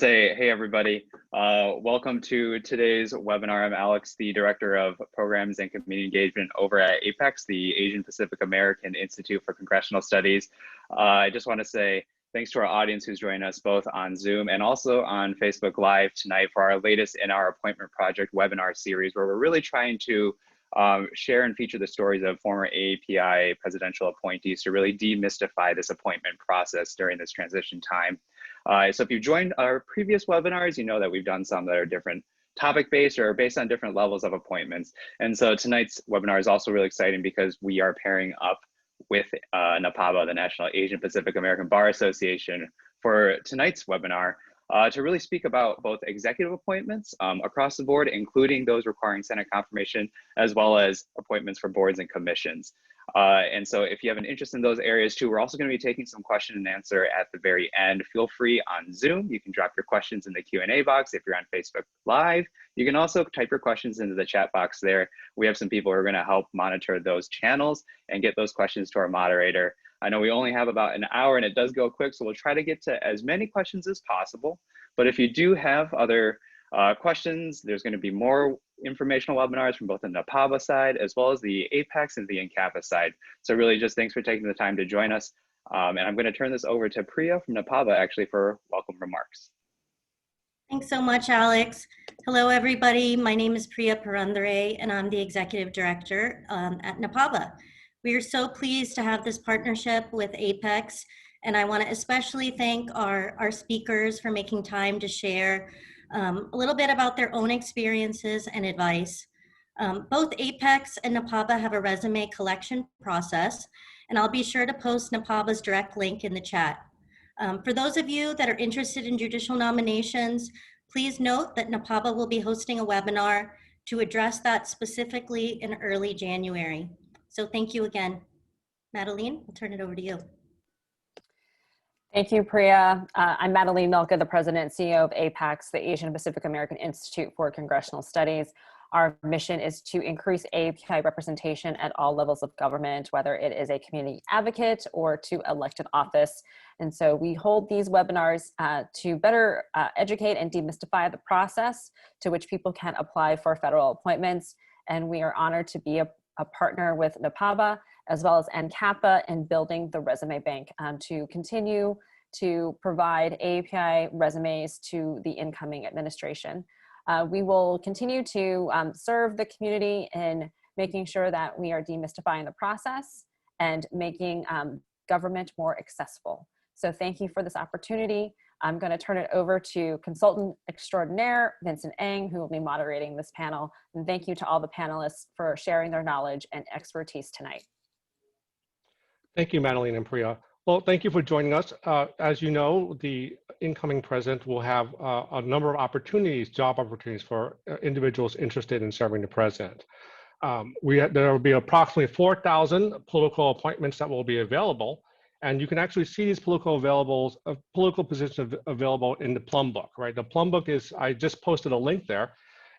Say, hey everybody, welcome to today's webinar. I'm Alex, the Director of Programs and Community Engagement over at APAICS, the Asian Pacific American Institute for Congressional Studies. I just want to say thanks to our audience who's joining us both on Zoom and also on Facebook Live tonight for our latest in our Appointment Project webinar series, where we're really trying to share and feature the stories of former AAPI presidential appointees to really demystify this appointment process during this transition time. So if you've joined our previous webinars, you know that we've done some that are different topic-based or based on different levels of appointments. And so tonight's webinar is also really exciting because we are pairing up with NAPABA, the National Asian Pacific American Bar Association, for tonight's webinar to really speak about both executive appointments across the board, including those requiring Senate confirmation, as well as appointments for boards and commissions. And so if you have an interest in those areas too, we're also going to be taking some question and answer at the very end. Feel free on Zoom. You can drop your questions in the Q&A box. If you're on Facebook Live, you can also type your questions into the chat box there. We have some people who are going to help monitor those channels and get those questions to our moderator. I know we only have about an hour and it does go quick, so we'll try to get to as many questions as possible. But if you do have other questions, there's going to be more informational webinars from both the NAPABA side as well as the APAICS and the NCAPA side. So really just thanks for taking the time to join us. And I'm going to turn this over to Priya from NAPABA actually for welcome remarks. Thanks so much, Alex. Hello, everybody. My name is Priya Purandare, and I'm the Executive Director at NAPABA. We are so pleased to have this partnership with APAICS, and I want to especially thank our speakers for making time to share a little bit about their own experiences and advice. Both APAICS and NAPABA have a resume collection process, and I'll be sure to post NAPABA's direct link in the chat. For those of you that are interested in judicial nominations, please note that NAPABA will be hosting a webinar to address that specifically in early January. So thank you again. Madeline, I'll turn it over to you. Thank you, Priya. I'm Madeline Milka, the President and CEO of APAICS, the Asian Pacific American Institute for Congressional Studies. Our mission is to increase AAPI representation at all levels of government, whether it is a community advocate or to elected office. And so we hold these webinars to better educate and demystify the process to which people can apply for federal appointments. And we are honored to be a partner with NAPABA as well as NCAPA in building the resume bank to continue to provide AAPI resumes to the incoming administration. We will continue to serve the community in making sure that we are demystifying the process and making government more accessible. So thank you for this opportunity. I'm going to turn it over to consultant extraordinaire, Vincent Eng, who will be moderating this panel. And thank you to all the panelists for sharing their knowledge and expertise tonight. Thank you, Madeline and Priya. Well, thank you for joining us. As you know, the incoming president will have a number of opportunities, job opportunities for individuals interested in serving the president. There will be approximately 4,000 political appointments that will be available. And you can actually see these political positions available in the Plum Book, right? The Plum Book is, I just posted a link there.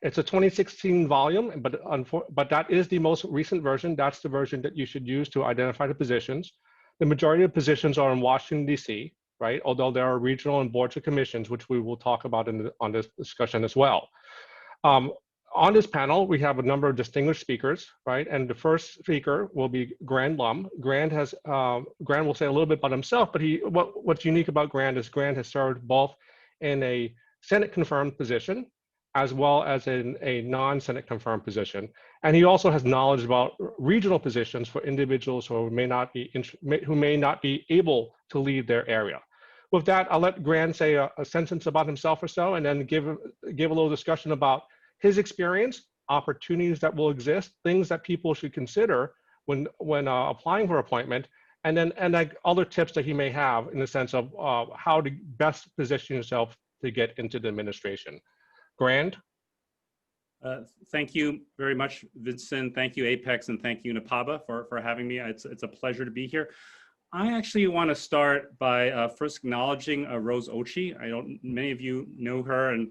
It's a 2016 volume, but that is the most recent version. That's the version that you should use to identify the positions. The majority of positions are in Washington, D.C., right? Although there are regional and boards of commissions, which we will talk about on this discussion as well. On this panel, we have a number of distinguished speakers, right? And the first speaker will be Grant Lum. Grant will say a little bit about himself, but what's unique about Grant is Grant has served both in a Senate confirmed position as well as in a non-Senate confirmed position. And he also has knowledge about regional positions for individuals who may not be able to lead their area. With that, I'll let Grant say a sentence about himself or so, and then give a little discussion about his experience, opportunities that will exist, things that people should consider when applying for appointment, and then like other tips that he may have in the sense of how to best position yourself to get into the administration. Grant? Thank you very much, Vincent. Thank you, APAICS, and thank you, NAPABA, for having me. It's a pleasure to be here. I actually want to start by first acknowledging Rose Ochi. Many of you know her, and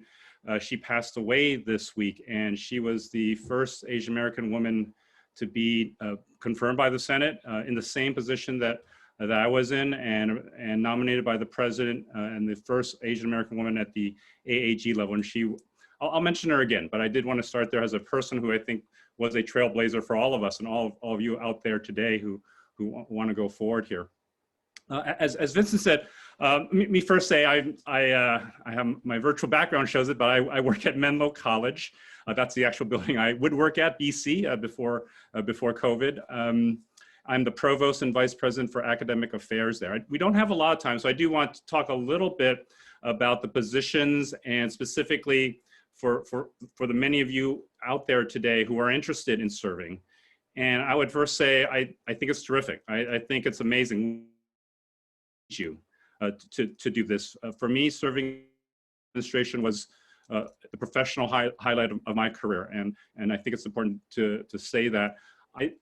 she passed away this week, and she was the first Asian American woman to be confirmed by the Senate in the same position that that I was in, and nominated by the president and the first Asian American woman at the AAG level. And I'll mention her again, but I did want to start there as a person who I think was a trailblazer for all of us and all of you out there today who want to go forward here. As Vincent said, me first say I have my virtual background shows it, but I work at Menlo College. That's the actual building I would work at, BC, before COVID. I'm the provost and vice president for academic affairs there. We don't have a lot of time, so I do want to talk a little bit about the positions, and specifically for the many of you out there today who are interested in serving. And I would first say I think it's terrific. I think it's amazing to do this. For me, serving administration was the professional highlight of my career, and I think it's important to say that I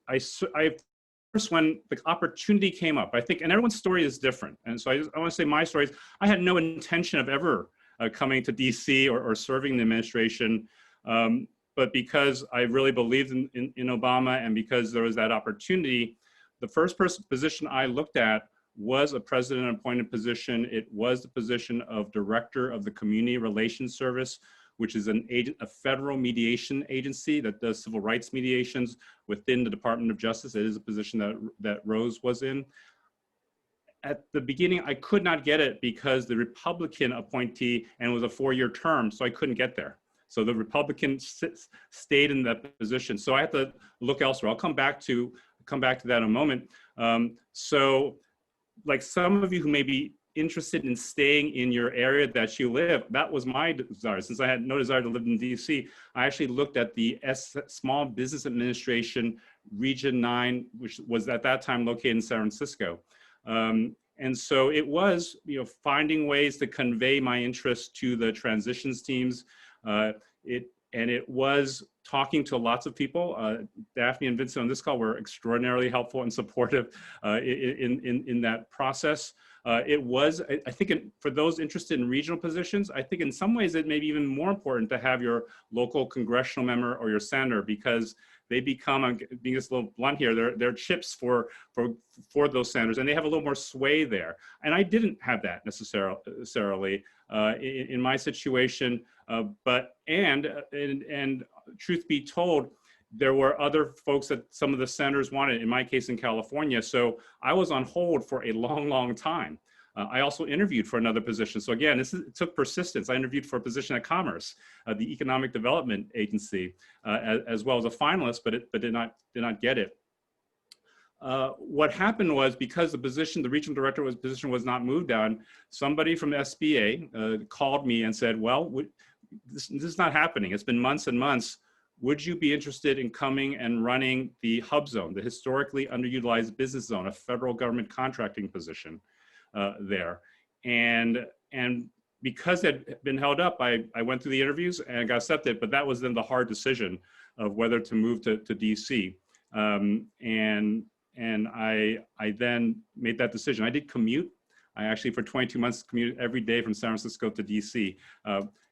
first, when the opportunity came up, I think, and everyone's story is different, and so I want to say my story is I had no intention of ever coming to DC or serving the administration, but because I really believed in Obama, and because there was that opportunity, the first position I looked at was a president appointed position. It was the position of director of the Community Relations Service, which is a federal mediation agency that does civil rights mediations within the Department of Justice. It is a position that Rose was in. At the beginning, I could not get it because the Republican appointee, and it was a 4-year term, so I couldn't get there. So the Republican stayed in that position. So I had to look elsewhere. I'll come back to that in a moment. So like some of you who may be interested in staying in your area that you live, that was my desire. Since I had no desire to live in DC, I actually looked at the Small Business Administration Region 9, which was at that time located in San Francisco. And so it was, finding ways to convey my interest to the transitions teams. It was talking to lots of people. Daphne and Vincent on this call were extraordinarily helpful and supportive in that process. It was, I think, for those interested in regional positions, I think in some ways it may be even more important to have your local congressional member or your senator, because they become, I'm being just a little blunt here, they're chips for those senators, and they have a little more sway there. And I didn't have that necessarily in my situation, and truth be told, there were other folks that some of the senators wanted, in my case in California. So I was on hold for a long, long time. I also interviewed for another position. So again, it took persistence. I interviewed for a position at Commerce, the Economic Development Agency, as well as a finalist, but did not get it. What happened was, because the regional director position was not moved on, somebody from the SBA called me and said, well, this is not happening. It's been months and months. Would you be interested in coming and running the hub zone, the historically underutilized business zone, a federal government contracting position there? And because it had been held up, I went through the interviews and got accepted, but that was then the hard decision of whether to move to DC. And I then made that decision. I did commute. I actually, for 22 months, commuted every day from San Francisco to DC.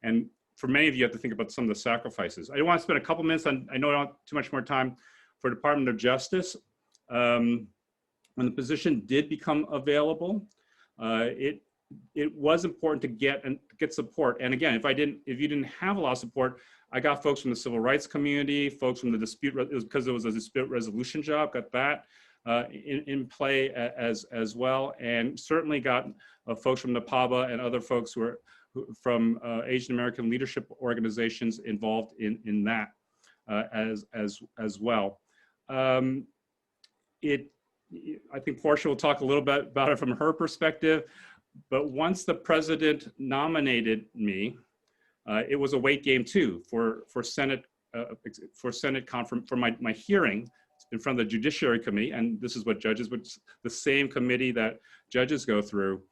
And for many of you, have to think about some of the sacrifices. I want to spend a couple minutes on, I know I don't have too much more time, for Department of Justice. When the position did become available, it was important to get support. And again, if you didn't have a lot of support, I got folks from the civil rights community, folks from the because it was a dispute resolution job, got that in play as well, and certainly got folks from NAPABA and other folks who are from Asian American leadership organizations involved in that as well. I think Portia will talk a little bit about it from her perspective, but once the president nominated me, it was a wait game too for Senate for my hearing in front of the Judiciary Committee, and this is what judges, which is the same committee that judges go through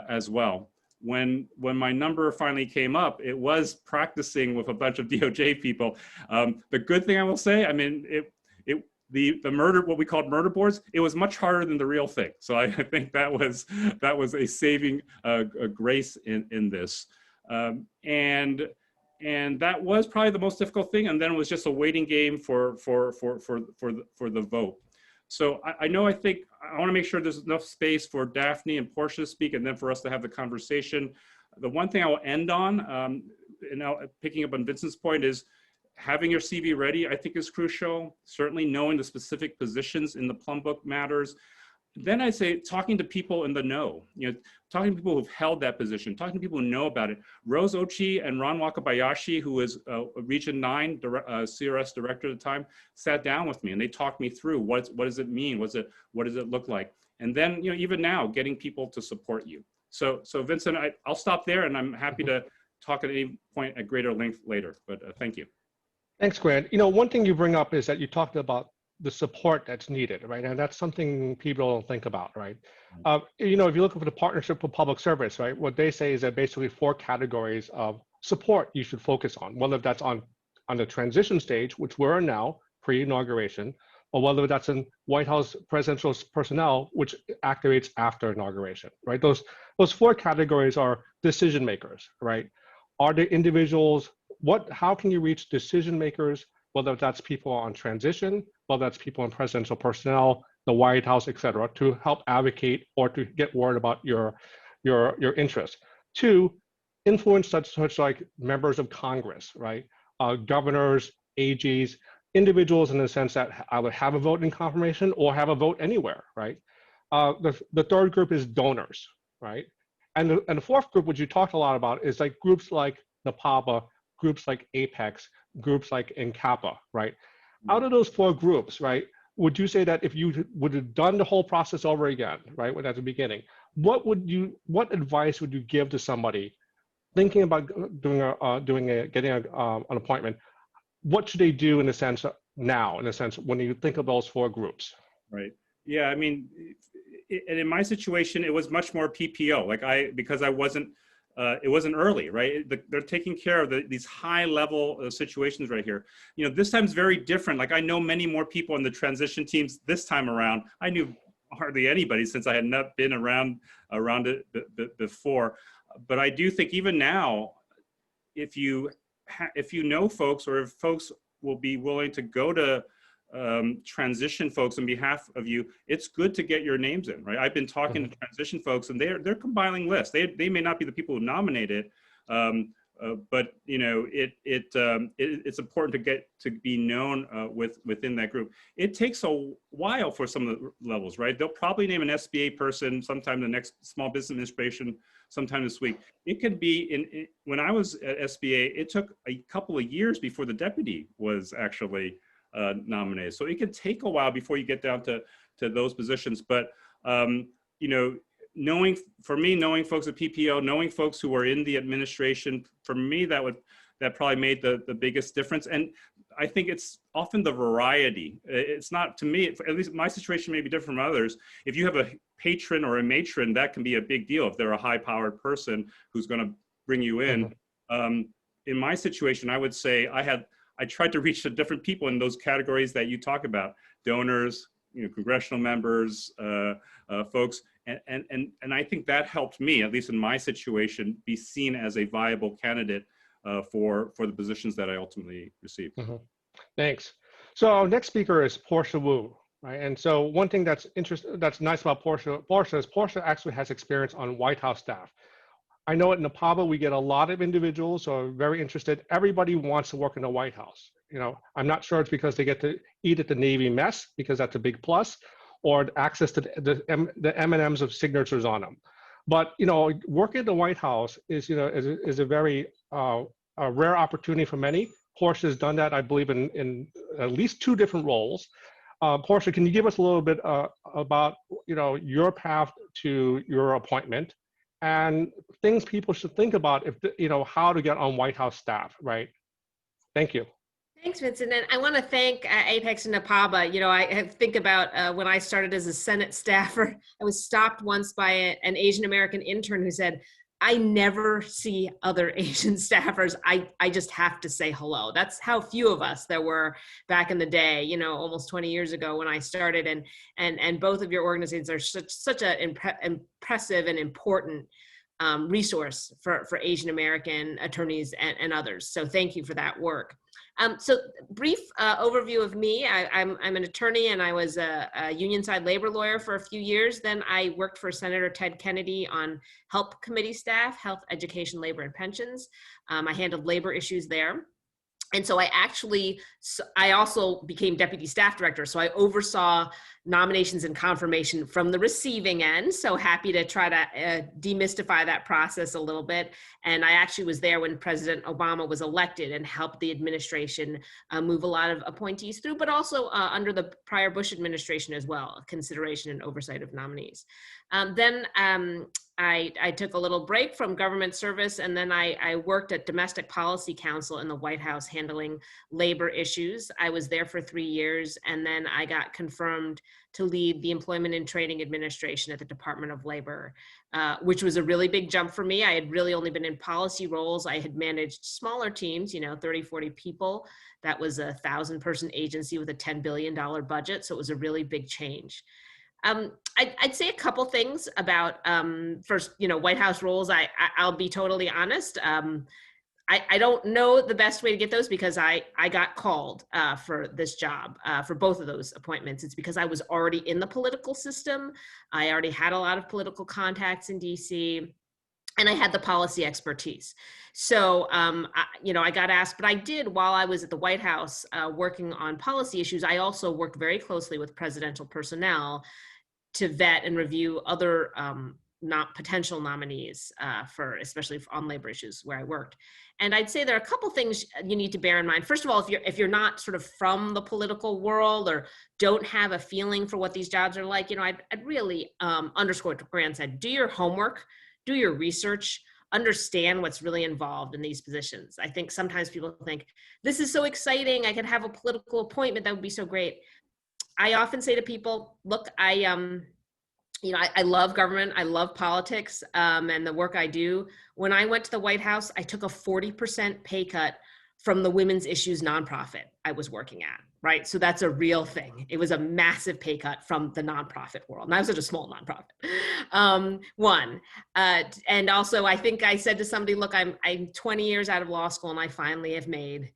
as well. When my number finally came up, it was practicing with a bunch of DOJ people. The good thing I will say, I mean, the murder, what we called murder boards, it was much harder than the real thing. So I think that was a saving grace in this. And that was probably the most difficult thing. And then it was just a waiting game for the vote. So I know, I think I want to make sure there's enough space for Daphne and Portia to speak, and then for us to have the conversation. The one thing I will end on, and now picking up on Vincent's point, is having your CV ready, I think, is crucial. Certainly knowing the specific positions in the Plum Book matters. Then I say talking to people in the know, talking to people who've held that position, talking to people who know about it. Rose Ochi and Ron Wakabayashi, who was Region 9 CRS director at the time, sat down with me and they talked me through what does it mean, what does it look like, and then even now getting people to support you. So Vincent, I'll stop there, and I'm happy to talk at any point at greater length later. But thank you. Thanks, Grant. One thing you bring up is that you talked about the support that's needed, right? And that's something people don't think about, right? If you look for the Partnership for Public Service, right, what they say is that basically 4 categories of support you should focus on, whether that's on the transition stage, which we're in now, pre-inauguration, or whether that's in White House presidential personnel, which activates after inauguration, right? Those 4 categories are decision makers, right? Are the individuals, how can you reach decision makers, whether that's people on transition, whether that's people in presidential personnel, the White House, et cetera, to help advocate or to get word about your interests. 2, influence such like members of Congress, right? Governors, AGs, individuals in the sense that either have a vote in confirmation or have a vote anywhere, right? The third group is donors, right? And the 4th group, which you talked a lot about, is like groups like NAPABA, groups like APAICS, groups like NAPABA, right? Out of those 4 groups, right, would you say that if you would have done the whole process over again, right, at the beginning, what advice would you give to somebody thinking about getting an appointment? What should they do in a sense now, in a sense, when you think of those 4 groups? Right. Yeah. I mean, in my situation, it was much more PPO. Because I wasn't. It wasn't early, right? They're taking care of these high level situations right here. This time's very different. Like, I know many more people in the transition teams this time around. I knew hardly anybody since I had not been around it before. But I do think even now, if you know folks, or if folks will be willing to go to transition folks on behalf of you, it's good to get your names in, right? I've been talking to transition folks, and they're compiling lists. They may not be the people who nominate it, but it's important to get to be known within that group. It takes a while for some of the levels, right? They'll probably name an SBA person sometime the next Small Business Administration sometime this week. It could be when I was at SBA, it took a couple of years before the deputy was actually nominated. So it can take a while before you get down to those positions. But knowing folks at PPO, knowing folks who are in the administration, for me, that probably made the biggest difference. And I think it's often the variety. It's not, to me, at least my situation may be different from others. If you have a patron or a matron, that can be a big deal if they're a high-powered person who's going to bring you in. In my situation, I would say I tried to reach the different people in those categories that you talk about: donors, congressional members, folks, and I think that helped me, at least in my situation, be seen as a viable candidate for the positions that I ultimately received. Thanks. So our next speaker is Portia Wu, right? And so one thing that's nice about Portia is Portia actually has experience on White House staff. I know at NAPABA, we get a lot of individuals who are very interested. Everybody wants to work in the White House. I'm not sure it's because they get to eat at the Navy mess, because that's a big plus, or access to the M&Ms of signatures on them. But, working at the White House is a very a rare opportunity for many. Portia has done that, I believe, in at least 2 different roles. Portia, can you give us a little bit about, your path to your appointment, and things people should think about how to get on White House staff, right? Thank you. Thanks, Vincent. And I want to thank APAICS and NAPABA. I think about when I started as a Senate staffer, I was stopped once by an Asian American intern who said, "I never see other Asian staffers. I just have to say hello." That's how few of us there were back in the day, almost 20 years ago when I started. And both of your organizations are such an impressive and important resource for Asian American attorneys and others. So thank you for that work. So brief overview of me. I'm an attorney, and I was a union side labor lawyer for a few years. Then I worked for Senator Ted Kennedy on HELP committee staff, health, education, labor, and pensions. I handled labor issues there. And so I also became deputy staff director. So I oversaw nominations and confirmation from the receiving end. So happy to try to demystify that process a little bit. And I actually was there when President Obama was elected and helped the administration move a lot of appointees through, but also under the prior Bush administration as well, consideration and oversight of nominees. Then I took a little break from government service, and then I worked at Domestic Policy Council in the White House handling labor issues. I was there for 3 years, and then I got confirmed to lead the Employment and Training Administration at the Department of Labor, which was a really big jump for me. I had really only been in policy roles. I had managed smaller teams, 30, 40 people. That was a 1,000-person agency with a $10 billion budget, so it was a really big change. I'd say a couple things about, first, White House roles. I'll be totally honest. I don't know the best way to get those because I got called for this job, for both of those appointments. It's because I was already in the political system. I already had a lot of political contacts in DC, and I had the policy expertise. So, I got asked, but I did, while I was at the White House working on policy issues, I also worked very closely with presidential personnel to vet and review other potential nominees especially on labor issues where I worked. And I'd say there are a couple things you need to bear in mind. First of all, if you're not sort of from the political world or don't have a feeling for what these jobs are like, I'd really underscore what Grant said. Do your homework, do your research, understand what's really involved in these positions. I think sometimes people think, this is so exciting, I could have a political appointment, that would be so great. I often say to people, look, I love government, I love politics, and the work I do. When I went to the White House, I took a 40% pay cut from the women's issues nonprofit I was working at, right? So that's a real thing. It was a massive pay cut from the nonprofit world. And I was such a small nonprofit. And also I think I said to somebody, look, I'm 20 years out of law school, and I finally have made,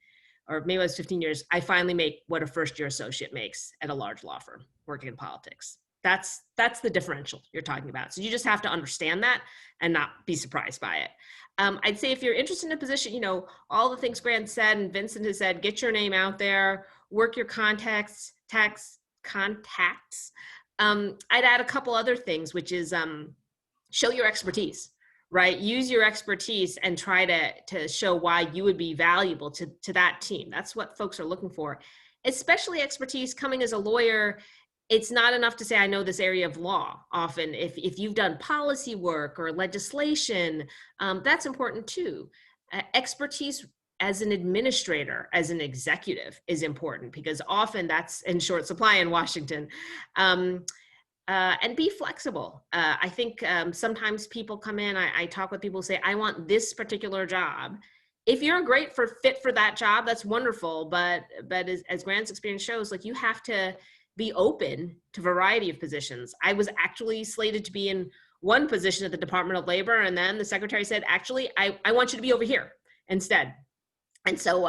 or maybe it was 15 years, I finally make what a first-year associate makes at a large law firm working in politics. That's the differential you're talking about. So you just have to understand that and not be surprised by it. I'd say if you're interested in a position, all the things Grant said and Vincent has said, get your name out there, work your contacts. I'd add a couple other things, which is show your expertise. Right? Use your expertise and try to show why you would be valuable to that team. That's what folks are looking for, especially expertise coming as a lawyer. It's not enough to say, I know this area of law. Often, if you've done policy work or legislation, that's important too. Expertise as an administrator, as an executive is important because often that's in short supply in Washington. And be flexible. I think sometimes people come in, I talk with people who say, I want this particular job. If you're a great fit for that job, that's wonderful. But as Grant's experience shows, like, you have to be open to a variety of positions. I was actually slated to be in one position at the Department of Labor, and then the secretary said, actually, I want you to be over here instead. And so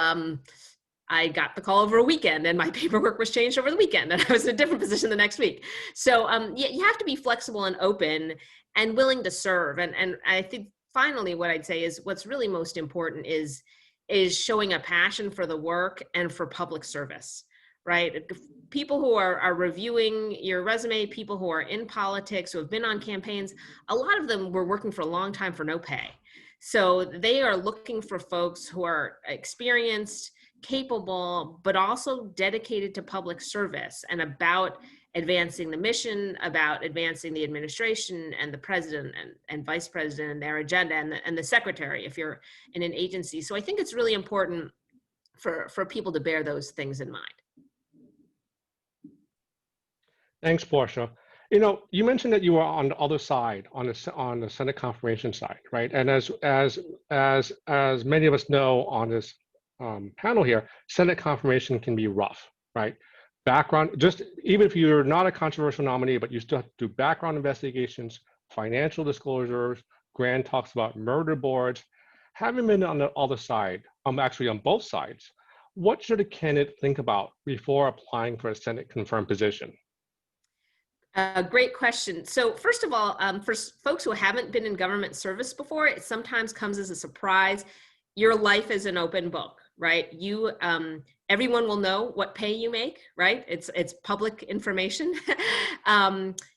I got the call over a weekend, and my paperwork was changed over the weekend, and I was in a different position the next week. So you have to be flexible and open and willing to serve. And I think finally what I'd say is what's really most important is showing a passion for the work and for public service, right? People who are reviewing your resume, people who are in politics, who have been on campaigns, a lot of them were working for a long time for no pay. So they are looking for folks who are experienced, capable, but also dedicated to public service and about advancing the mission, about advancing the administration and the president and vice president and their agenda, and the secretary if you're in an agency. So I think it's really important for people to bear those things in mind. Thanks, Portia. You mentioned that you were on the other side, on the Senate confirmation side, right? And as many of us know on this panel here, Senate confirmation can be rough, right? Background, just even if you're not a controversial nominee, but you still have to do background investigations, financial disclosures, Grant talks about murder boards. Having been on the other side, actually on both sides, what should a candidate think about before applying for a Senate confirmed position? Great question. So first of all, for folks who haven't been in government service before, it sometimes comes as a surprise. Your life is an open book, right? Everyone will know what pay you make, right? It's public information.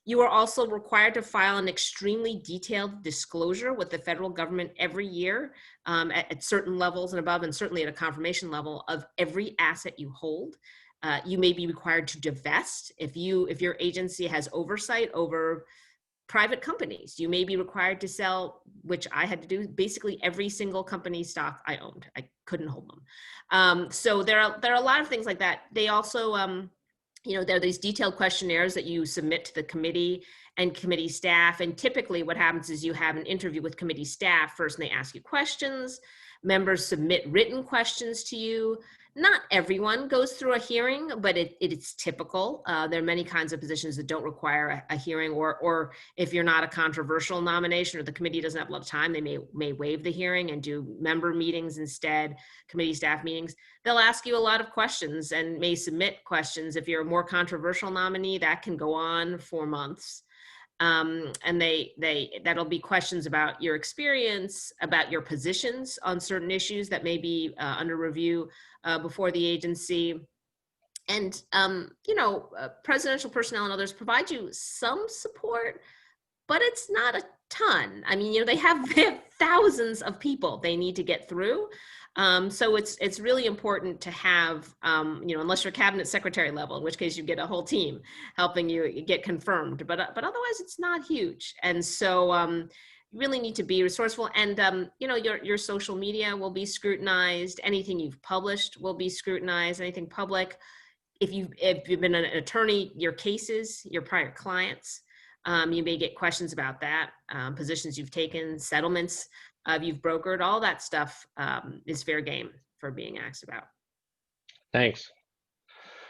You are also required to file an extremely detailed disclosure with the federal government every year at certain levels and above, and certainly at a confirmation level of every asset you hold. You may be required to divest if your agency has oversight over private companies. You may be required to sell, which I had to do, basically every single company stock I owned. I couldn't hold them. So there are a lot of things like that. They also, there are these detailed questionnaires that you submit to the committee and committee staff. And typically what happens is you have an interview with committee staff first, and they ask you questions. Members submit written questions to you. Not everyone goes through a hearing, but it's typical. There are many kinds of positions that don't require a hearing, or if you're not a controversial nomination or the committee doesn't have a lot of time, they may waive the hearing and do member meetings instead, committee staff meetings. They'll ask you a lot of questions and may submit questions. If you're a more controversial nominee, that can go on for months. And that'll be questions about your experience, about your positions on certain issues that may be under review before the agency. And, presidential personnel and others provide you some support, but it's not a ton. I mean, they have thousands of people they need to get through. So it's really important to have, unless you're cabinet secretary level, in which case you get a whole team helping you get confirmed, but otherwise it's not huge. And so you really need to be resourceful, and your social media will be scrutinized. Anything you've published will be scrutinized, anything public. If you've been an attorney, your cases, your prior clients, you may get questions about that, positions you've taken, settlements you've brokered, all that stuff is fair game for being asked about. Thanks.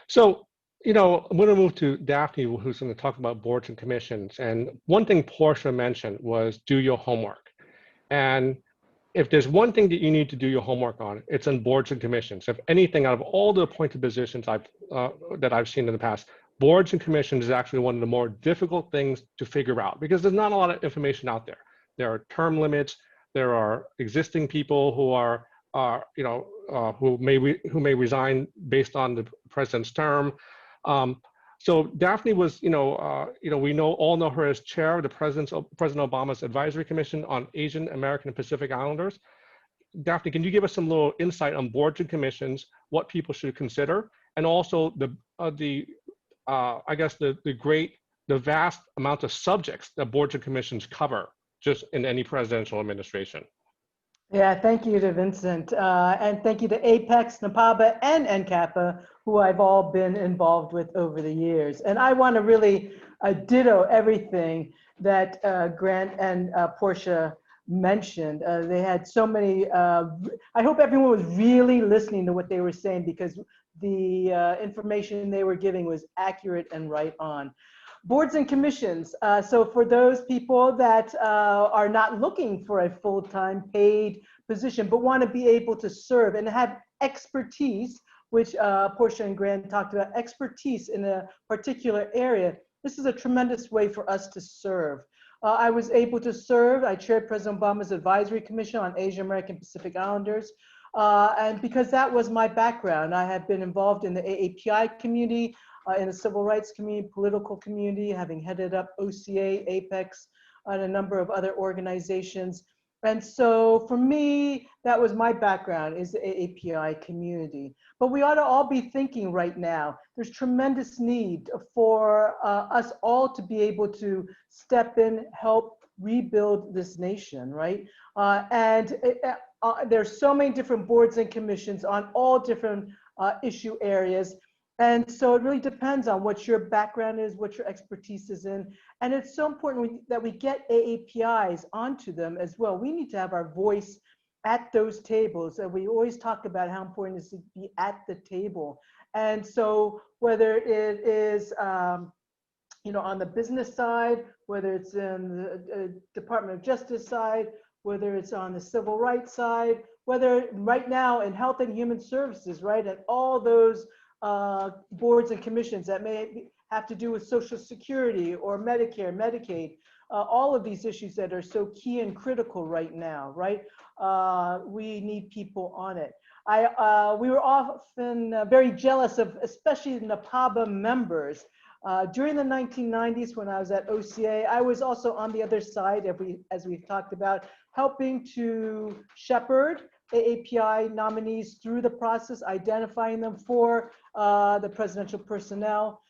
So, I'm going to move to Daphne, who's going to talk about boards and commissions. And one thing Portia mentioned was do your homework. And if there's one thing that you need to do your homework on, it's on boards and commissions. If anything, out of all the appointed positions that I've seen in the past, boards and commissions is actually one of the more difficult things to figure out because there's not a lot of information out there. There are term limits. There are existing people who may resign based on the president's term. So Daphne was, we all know her as chair of the President Obama's Advisory Commission on Asian American and Pacific Islanders. Daphne, can you give us some little insight on boards and commissions, what people should consider, and also the vast amount of subjects that boards and commissions cover just in any presidential administration? Yeah, thank you to Vincent. And thank you to APAICS, NAPABA, and NCAPA, who I've all been involved with over the years. And I want to really ditto everything that Grant and Portia mentioned. They had so many, I hope everyone was really listening to what they were saying because the information they were giving was accurate and right on. Boards and commissions. So for those people that are not looking for a full-time paid position, but want to be able to serve and have expertise, which Portia and Grant talked about, expertise in a particular area, this is a tremendous way for us to serve. I was able to serve, I chaired President Obama's Advisory Commission on Asian American Pacific Islanders. And because that was my background, I have been involved in the AAPI community, in the civil rights community, political community, having headed up OCA, APEX, and a number of other organizations. And so for me, that was my background, is the AAPI community. But we ought to all be thinking right now, there's tremendous need for us all to be able to step in, help rebuild this nation, right? There's so many different boards and commissions on all different issue areas. And so it really depends on what your background is, what your expertise is in. And it's so important that we get AAPIs onto them as well. We need to have our voice at those tables. And we always talk about how important it is to be at the table. And so whether it is on the business side, whether it's in the Department of Justice side, whether it's on the civil rights side, whether right now in Health and Human Services, right, and all those boards and commissions that may have to do with Social Security or Medicare, Medicaid, all of these issues that are so key and critical right now, right? We need people on it. We were often very jealous of, especially the NAPABA members. During the 1990s, when I was at OCA, I was also on the other side, as we've talked about, helping to shepherd AAPI nominees through the process, identifying them for the presidential personnel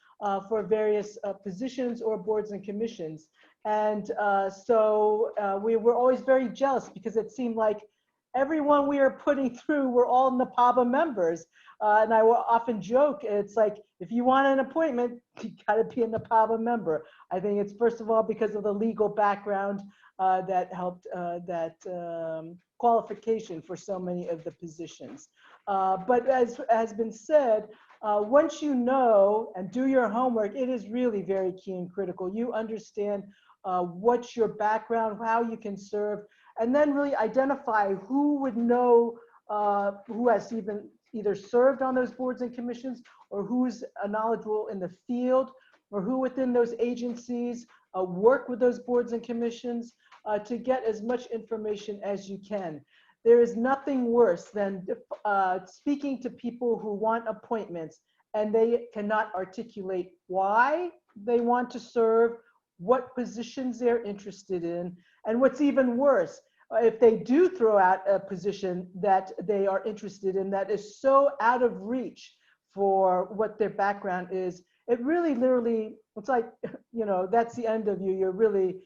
for various positions or boards and commissions. And so we were always very jealous because it seemed like everyone we were putting through were all NAPABA members. And I will often joke, it's like, if you want an appointment, you gotta be a NAPABA member. I think it's first of all because of the legal background that helped that qualification for so many of the positions. But as has been said, once you know and do your homework, it is really very key and critical. You understand what's your background, how you can serve, and then really identify who would know, who has either served on those boards and commissions, or who's knowledgeable in the field, or who within those agencies work with those boards and commissions to get as much information as you can. There is nothing worse than speaking to people who want appointments and they cannot articulate why they want to serve, what positions they're interested in, and what's even worse, if they do throw out a position that they are interested in that is so out of reach for what their background is, it really literally, it's like, that's the end of you. You're really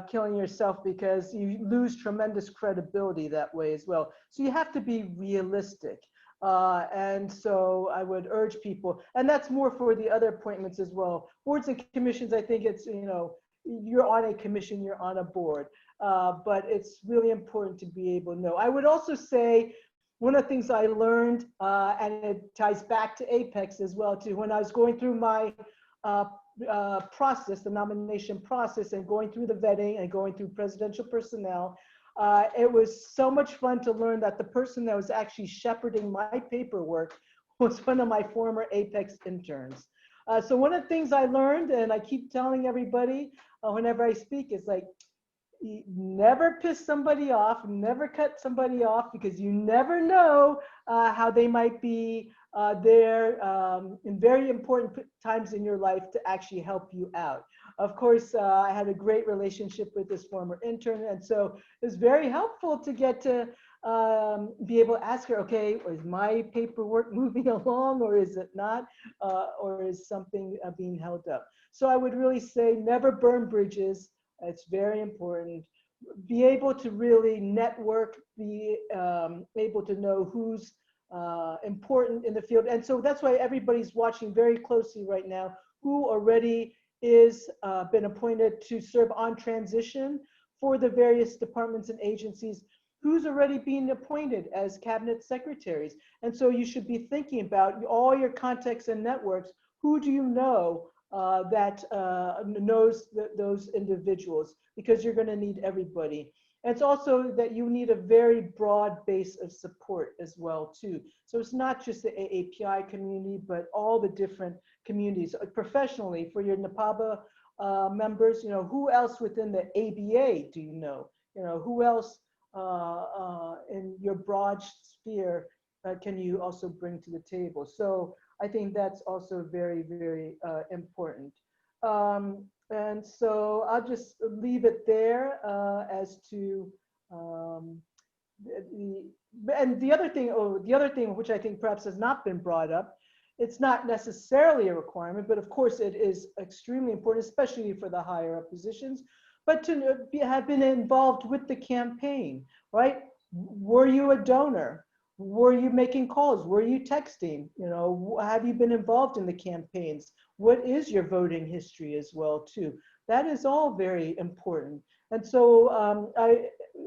killing yourself because you lose tremendous credibility that way as well. So you have to be realistic. And so I would urge people, and that's more for the other appointments as well. Boards and commissions, I think it's, you're on a commission, you're on a board, but it's really important to be able to know. I would also say one of the things I learned, and it ties back to APEX as well too, when I was going through my process, the nomination process, and going through the vetting and going through presidential personnel, it was so much fun to learn that the person that was actually shepherding my paperwork was one of my former APEX interns. So one of the things I learned, and I keep telling everybody whenever I speak, is like, never piss somebody off, never cut somebody off, because you never know how they might be there in very important times in your life to actually help you out. Of course, I had a great relationship with this former intern, and so it was very helpful to get to be able to ask her, okay, is my paperwork moving along, or is it not, or is something being held up? So I would really say never burn bridges. It's very important. Be able to really network, be able to know who's important in the field. And so that's why everybody's watching very closely right now who already is been appointed to serve on transition for the various departments and agencies, who's already being appointed as cabinet secretaries. And so you should be thinking about all your contacts and networks. Who do you know that knows those individuals, because you're going to need everybody. And it's also that you need a very broad base of support as well too. So it's not just the AAPI community, but all the different communities. Professionally, for your NAPABA members, who else within the ABA do you know? Who else in your broad sphere can you also bring to the table? So I think that's also very, very important. And so I'll just leave it there as to the other thing which I think perhaps has not been brought up. It's not necessarily a requirement, but of course it is extremely important, especially for the higher up positions, but to have been involved with the campaign, right? Were you a donor? Were you making calls? Were you texting? Have you been involved in the campaigns? What is your voting history as well too? That is all very important. And so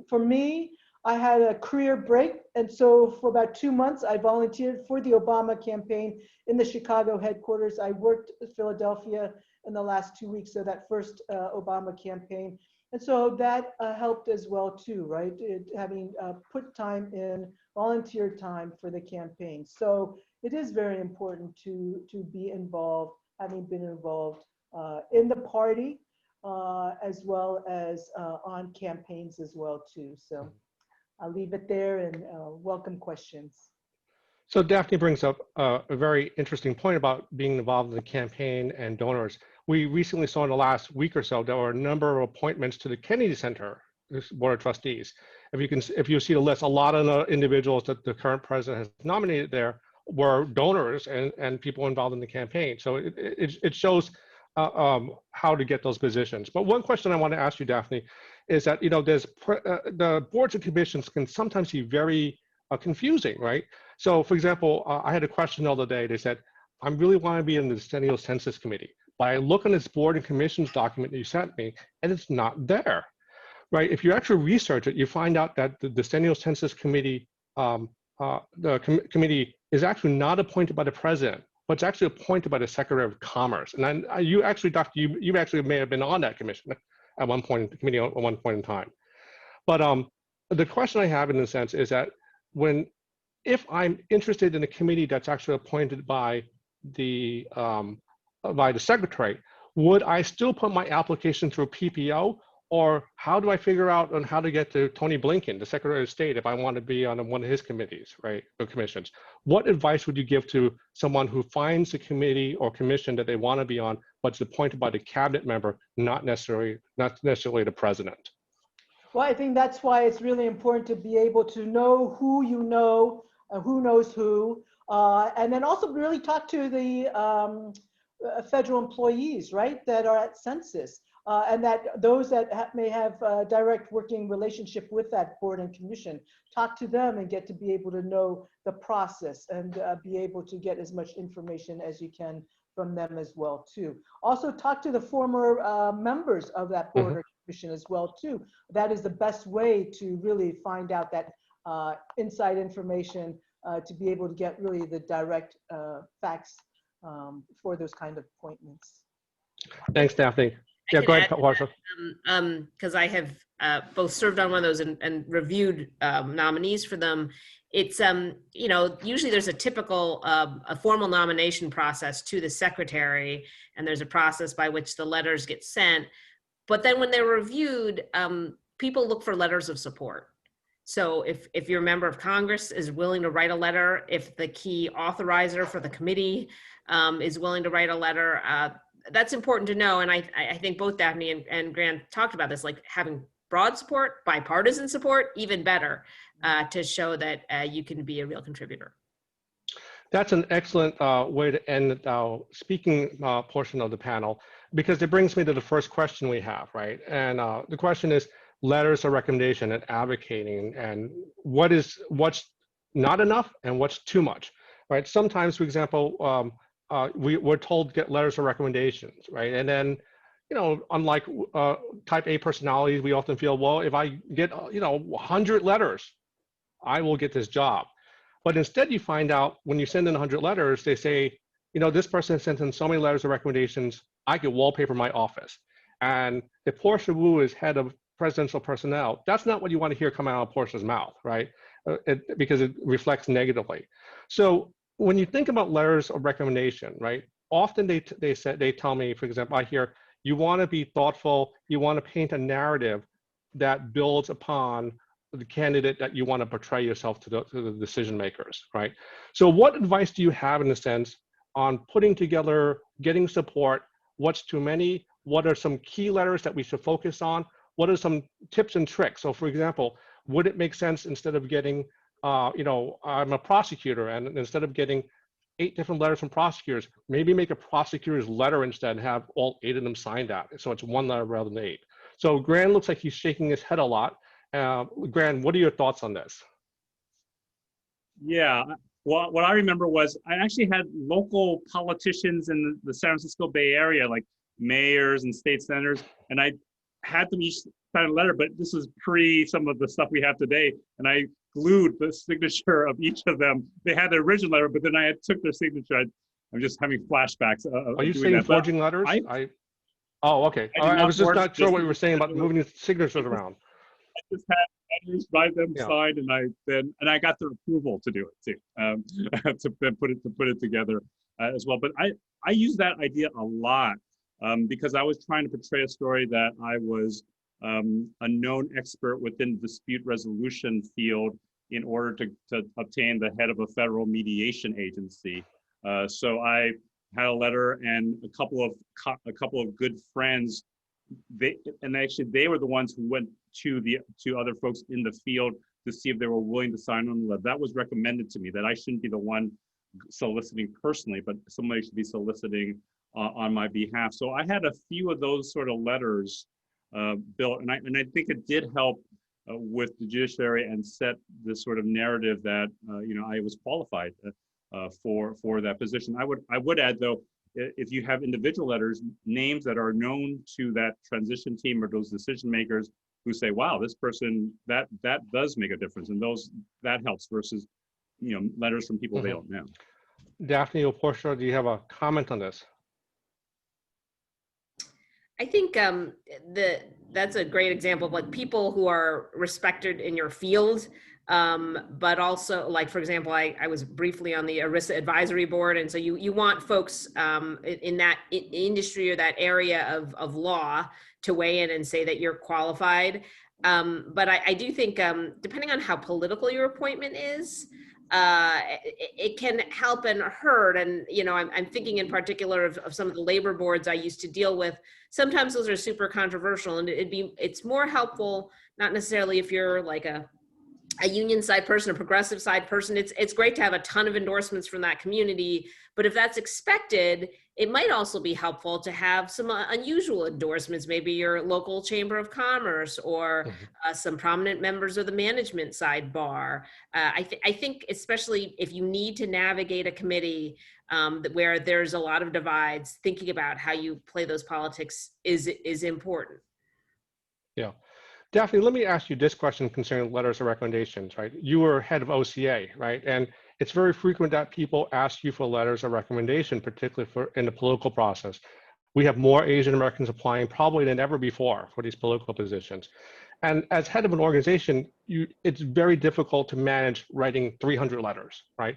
for me, I had a career break. And so for about 2 months, I volunteered for the Obama campaign in the Chicago headquarters. I worked in Philadelphia in the last 2 weeks of that first Obama campaign. And so that helped as well too, right? Having put time in, volunteer time for the campaign. So it is very important to be involved, having been involved in the party, as well as on campaigns as well too. So I'll leave it there and welcome questions. So Daphne brings up a very interesting point about being involved in the campaign and donors. We recently saw in the last week or so, there were a number of appointments to the Kennedy Center Board of Trustees. If you see the list, a lot of the individuals that the current president has nominated there were donors and people involved in the campaign. So it shows how to get those positions. But one question I want to ask you, Daphne, is that, you know, the boards and commissions can sometimes be very confusing, right? So for example, I had a question the other day. They said, I really want to be in the Decennial Census Committee, but I look on this board and commissions document that you sent me and it's not there, right? If you actually research it, you find out that the Decennial Census Committee, committee is actually not appointed by the president, but it's actually appointed by the Secretary of Commerce. And then you actually, Doctor, you actually may have been on that commission at one point, in the committee at one point in time. But the question I have in a sense is that if I'm interested in a committee that's actually appointed by the secretary, would I still put my application through PPO, or how do I figure out on how to get to Tony Blinken, the Secretary of State, if I want to be on one of his committees, right, or commissions? What advice would you give to someone who finds a committee or commission that they want to be on, but is appointed by the cabinet member, not necessarily the president? Well, I think that's why it's really important to be able to know who you know, who knows who, and then also really talk to the federal employees, right, that are at census, and that those that may have a direct working relationship with that board and commission, talk to them and get to be able to know the process and be able to get as much information as you can from them as well too. Also talk to the former members of that board or commission as well too. That is the best way to really find out that inside information to be able to get really the direct facts for those kind of appointments. Thanks, Daphne. Yeah, go ahead, Warsha. Because I have both served on one of those and reviewed nominees for them. It's, you know, usually there's a typical, a formal nomination process to the secretary, and there's a process by which the letters get sent. But then when they're reviewed, people look for letters of support. So if your member of Congress is willing to write a letter, if the key authorizer for the committee is willing to write a letter, that's important to know. And I think both Daphne and Grant talked about this, like having broad support, bipartisan support, even better, to show that you can be a real contributor. That's an excellent way to end our speaking portion of the panel, because it brings me to the first question we have, right? And the question is letters of recommendation and advocating, and what's not enough and what's too much, right? Sometimes, for example, we're told to get letters of recommendations, right? And then, you know, unlike type A personalities, we often feel, well, if I get, 100 letters, I will get this job. But instead, you find out when you send in 100 letters, they say, this person sent in so many letters of recommendations, I could wallpaper my office. And if Portia Wu is head of presidential personnel, that's not what you want to hear come out of Portia's mouth, right? Because it reflects negatively. So when you think about letters of recommendation, right? Often they tell me, for example, I hear, you want to be thoughtful, you want to paint a narrative that builds upon the candidate that you want to portray yourself to the decision makers, right? So what advice do you have in a sense on putting together, getting support, what's too many, what are some key letters that we should focus on, what are some tips and tricks? So for example, would it make sense instead of getting, I'm a prosecutor, and instead of getting 8 different letters from prosecutors, maybe make a prosecutor's letter instead and have all 8 of them signed out. So it's 1 letter rather than 8. So Gran looks like he's shaking his head a lot. Gran, what are your thoughts on this? Yeah, well, what I remember was I actually had local politicians in the San Francisco Bay Area, like mayors and state senators, and I had them each sign a letter, but this was pre some of the stuff we have today, and I glued the signature of each of them. They had the original letter, but then I took their signature. I'm just having flashbacks. Are you doing saying that. But forging letters? Oh, okay. I did I was just forge not sure this. what you were saying about moving the signatures around. I just had letters, write them, Yeah. signed, and I got their approval to do it too, to put it together as well. But I use that idea a lot because I was trying to portray a story that I was a known expert within the dispute resolution field in order to obtain the head of a federal mediation agency. So I had a letter, and a couple of good friends. They were the ones who went to other folks in the field to see if they were willing to sign on the letter. That was recommended to me, that I shouldn't be the one soliciting personally, but somebody should be soliciting on my behalf. So I had a few of those sort of letters built, and I think it did help with the judiciary and set this sort of narrative that I was qualified for that position. I would add, though, if you have individual letters, names that are known to that transition team or those decision makers who say, wow, this person, that does make a difference, and that helps versus letters from people they don't know. Daphne or Portia, do you have a comment on this? I think that's a great example of like people who are respected in your field, but also, like, for example, I was briefly on the ERISA advisory board, and so you want folks in that industry or that area of law to weigh in and say that you're qualified. But I do think depending on how political your appointment is, it can help and hurt. And, I'm thinking in particular of some of the labor boards I used to deal with. Sometimes those are super controversial, and it's more helpful, not necessarily if you're like a union side person, a progressive side person. It's great to have a ton of endorsements from that community, but if that's expected, it might also be helpful to have some unusual endorsements, maybe your local chamber of commerce or some prominent members of the management side bar. I think especially if you need to navigate a committee where there's a lot of divides, thinking about how you play those politics is important. Yeah. Daphne, let me ask you this question concerning letters of recommendations, right? You were head of OCA, right? And it's very frequent that people ask you for letters of recommendation, particularly in the political process. We have more Asian Americans applying probably than ever before for these political positions. And as head of an organization, it's very difficult to manage writing 300 letters, right?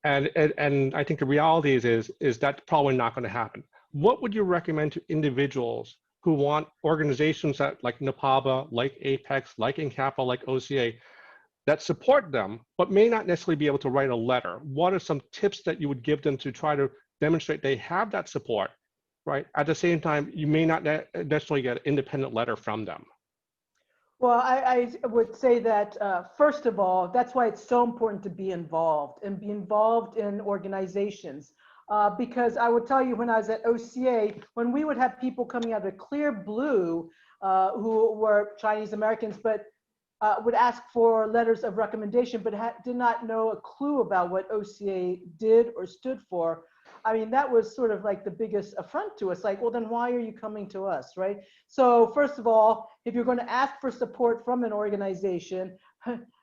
And I think the reality is that's probably not going to happen. What would you recommend to individuals who want organizations that like NAPABA, like APAICS, like NCAPA, like OCA, that support them, but may not necessarily be able to write a letter? What are some tips that you would give them to try to demonstrate they have that support, right? At the same time, you may not necessarily get an independent letter from them. Well, I would say that, first of all, that's why it's so important to be involved and be involved in organizations. Because I would tell you, when I was at OCA, when we would have people coming out of clear blue who were Chinese Americans, but would ask for letters of recommendation, but did not know a clue about what OCA did or stood for. I mean, that was sort of like the biggest affront to us. Like, well, then why are you coming to us, right? So first of all, if you're going to ask for support from an organization,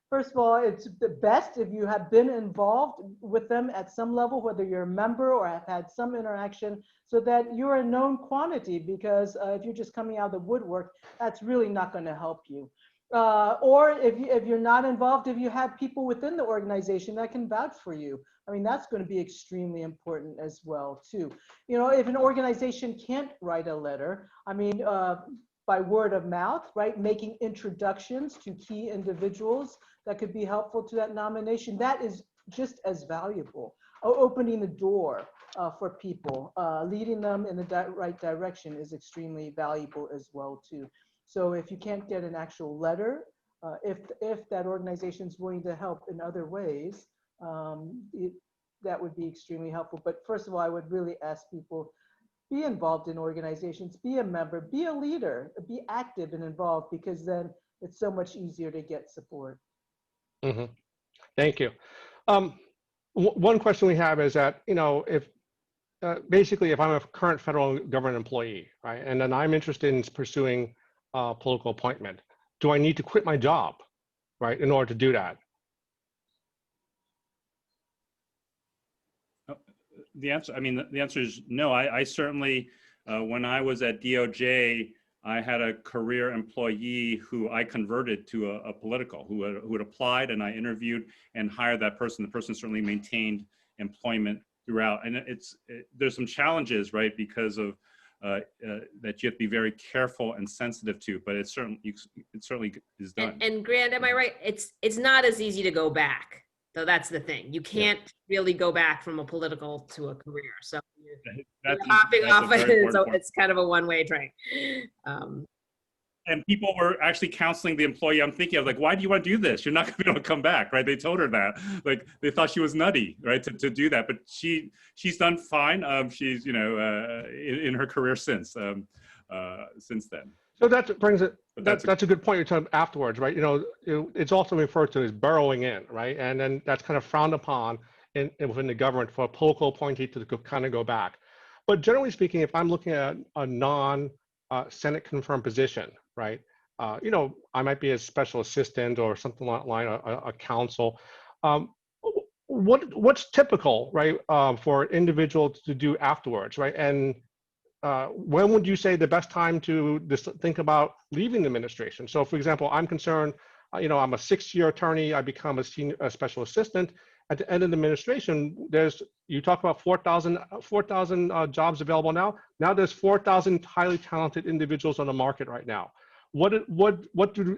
first of all, it's the best if you have been involved with them at some level, whether you're a member or have had some interaction, so that you're a known quantity, because if you're just coming out of the woodwork, that's really not going to help you. Or if you're not involved, if you have people within the organization that can vouch for you, I mean, that's going to be extremely important as well, too. If an organization can't write a letter, I mean, by word of mouth, right? Making introductions to key individuals that could be helpful to that nomination, that is just as valuable. Opening the door for people, leading them in the right direction is extremely valuable as well, too. So if you can't get an actual letter, if that organization is willing to help in other ways, that would be extremely helpful. But first of all, I would really ask people, be involved in organizations, be a member, be a leader, be active and involved, because then it's so much easier to get support. Thank you. One question we have is that, if basically if I'm a current federal government employee, right, and then I'm interested in pursuing a political appointment, do I need to quit my job, right, in order to do that? The answer, I mean, the answer is no. I certainly, when I was at DOJ, I had a career employee who I converted to a political, who had applied, and I interviewed and hired that person. The person certainly maintained employment throughout. And there's some challenges, right, because of that you have to be very careful and sensitive to, but it certainly is done. And Grant, am I right? It's not as easy to go back. So that's the thing. You can't really go back from a political to a career. So you're hopping off it. So it's kind of a one-way train. And people were actually counseling the employee. I'm thinking, I was like, why do you want to do this? You're not going to be able to come back, right? They told her that. Like, they thought she was nutty, right, to do that. But she's done fine. She's, in her career since then. So that brings it. That's a good point you're talking afterwards, right? It's also referred to as burrowing in, right? And then that's kind of frowned upon within the government for a political appointee to kind of go back. But generally speaking, if I'm looking at a non-Senate confirmed position, right? I might be a special assistant or something like a counsel. What's typical, right, for an individual to do afterwards, right? And when would you say the best time to think about leaving the administration? So, for example, I'm concerned, I'm a 6-year attorney. I become a special assistant. At the end of the administration, you talk about 4,000 jobs available now. Now there's 4,000 highly talented individuals on the market right now. What do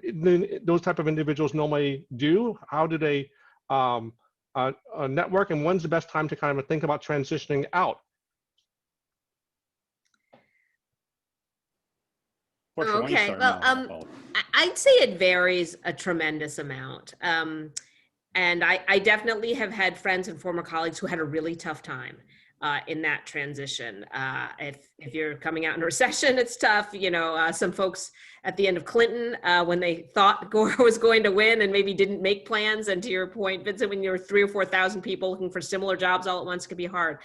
those type of individuals normally do? How do they network? And when's the best time to kind of think about transitioning out? Okay, well, I'd say it varies a tremendous amount. And I definitely have had friends and former colleagues who had a really tough time in that transition. If you're coming out in a recession, it's tough. Some folks at the end of Clinton, when they thought Gore was going to win and maybe didn't make plans. And to your point, Vincent, when you're 3,000 or 4,000 people looking for similar jobs all at once, could be hard.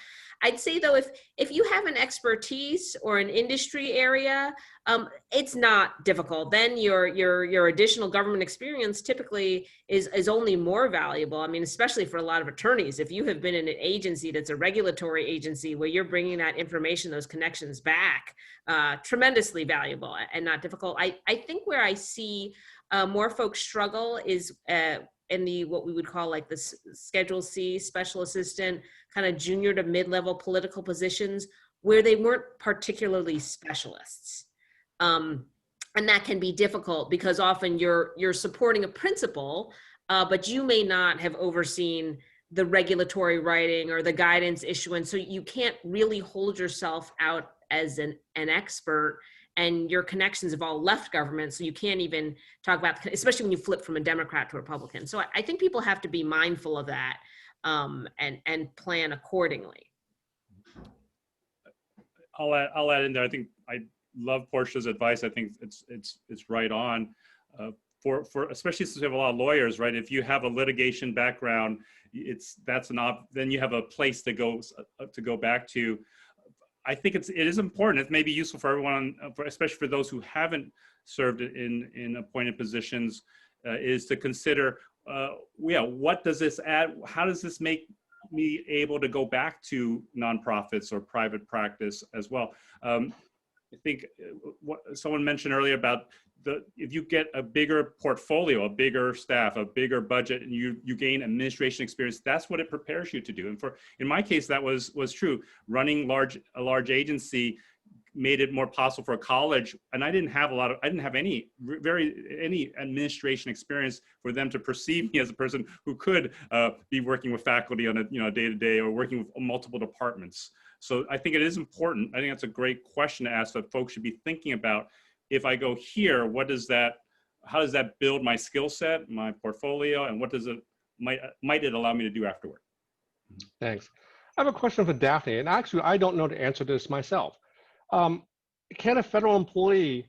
I'd say though, if you have an expertise or an industry area, it's not difficult. Then your additional government experience typically is only more valuable. I mean, especially for a lot of attorneys, if you have been in an agency that's a regulatory agency where you're bringing that information, those connections back, tremendously valuable and not difficult. I think where I see more folks struggle is in the what we would call like the Schedule C special assistant, kind of junior to mid-level political positions where they weren't particularly specialists. And that can be difficult because often you're supporting a principal, but you may not have overseen the regulatory writing or the guidance issuance. So you can't really hold yourself out as an expert, and your connections have all left government. So you can't even talk about, especially when you flip from a Democrat to Republican. So I think people have to be mindful of that and plan accordingly. I'll add in there. I think I love Portia's advice. I think it's right on. For especially since we have a lot of lawyers, right? If you have a litigation background, then you have a place to go back to. I think it is important. It may be useful for everyone, especially for those who haven't served in appointed positions, is to consider, what does this add? How does this make me able to go back to nonprofits or private practice as well? I think what someone mentioned earlier about if you get a bigger portfolio, a bigger staff, a bigger budget, and you gain administration experience, that's what it prepares you to do. And in my case, that was true. Running a large agency made it more possible for a college, and I didn't have any administration experience for them to perceive me as a person who could be working with faculty on a day-to-day or working with multiple departments. So I think it is important. I think that's a great question to ask that folks should be thinking about. If I go here, how does that build my skill set, my portfolio, and what does might it allow me to do afterward? Thanks. I have a question for Daphne, and actually I don't know the answer to this myself. Can a federal employee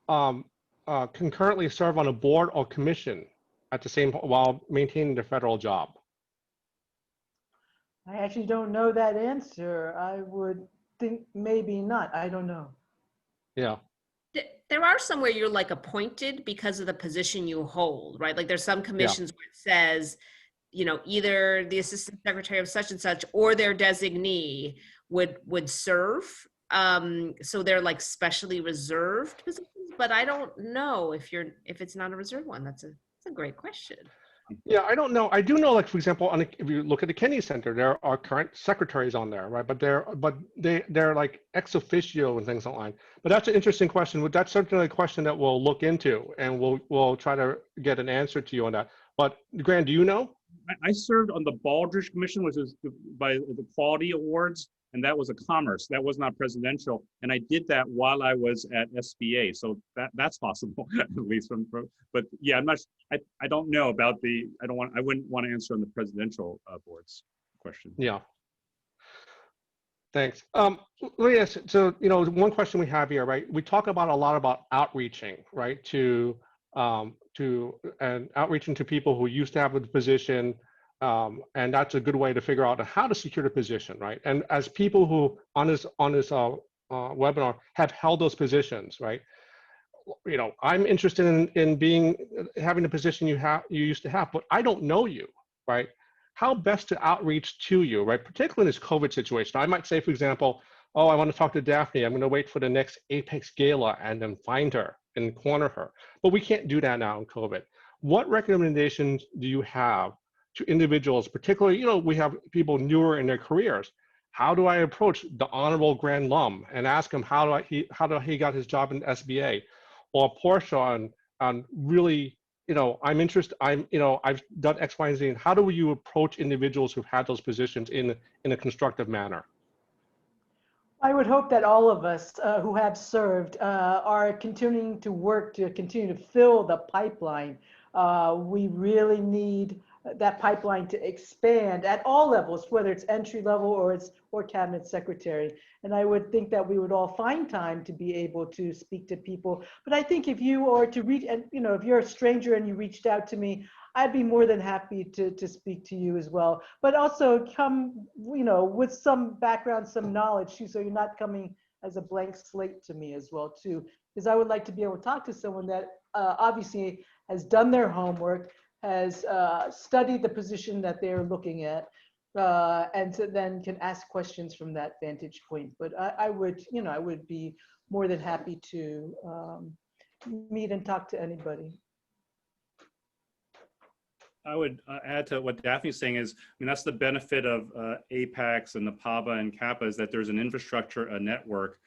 concurrently serve on a board or commission at the same while maintaining the federal job? I actually don't know that answer. I would think maybe not. I don't know. Yeah. There are some where you're like appointed because of the position you hold, right? Like there's some commissions where it says, either the assistant secretary of such and such or their designee would serve. So they're like specially reserved positions, but I don't know if it's not a reserved one. That's a great question. Yeah, I don't know. I do know, like, for example, if you look at the Kennedy Center, there are current secretaries on there, right? But they're like ex officio and things like that. But that's an interesting question. That's certainly a question that we'll look into, and we'll try to get an answer to you on that. But Grant, do you know? I served on the Baldrige Commission, which is by the Quality Awards, and that was a commerce. That was not presidential. And I did that while I was at SBA. So that's possible, at least but yeah, I don't know about I wouldn't want to answer on the presidential boards question. Yeah. Thanks. Let me ask, so, one question we have here, right? We talk about a lot about outreaching, right? And outreaching to people who used to have a position, and that's a good way to figure out how to secure the position, right? And as people who on this webinar have held those positions, right? I'm interested in having the position you used to have, but I don't know you, right? How best to outreach to you, right? Particularly in this COVID situation. I might say, for example, oh, I want to talk to Daphne. I'm going to wait for the next APAICS gala and then find her and corner her. But we can't do that now in COVID. What recommendations do you have to individuals, particularly, we have people newer in their careers? How do I approach the Honorable Grand Lum and ask him how he got his job in SBA, or Portia on really, I'm interested, I've done X, Y, and Z. And how do you approach individuals who've had those positions in a constructive manner? I would hope that all of us who have served are continuing to work to continue to fill the pipeline. We really need that pipeline to expand at all levels, whether it's entry level or cabinet secretary. And I would think that we would all find time to be able to speak to people. But I think if you are to reach, and if you're a stranger and you reached out to me, I'd be more than happy to speak to you as well. But also come, with some background, some knowledge too, so you're not coming as a blank slate to me as well too. Because I would like to be able to talk to someone that obviously has done their homework, has studied the position that they're looking at, and so then can ask questions from that vantage point. But I would be more than happy to meet and talk to anybody. I would add to what Daphne's saying is, that's the benefit of APAICS and NAPABA and CAPA, is that there's an infrastructure, a network.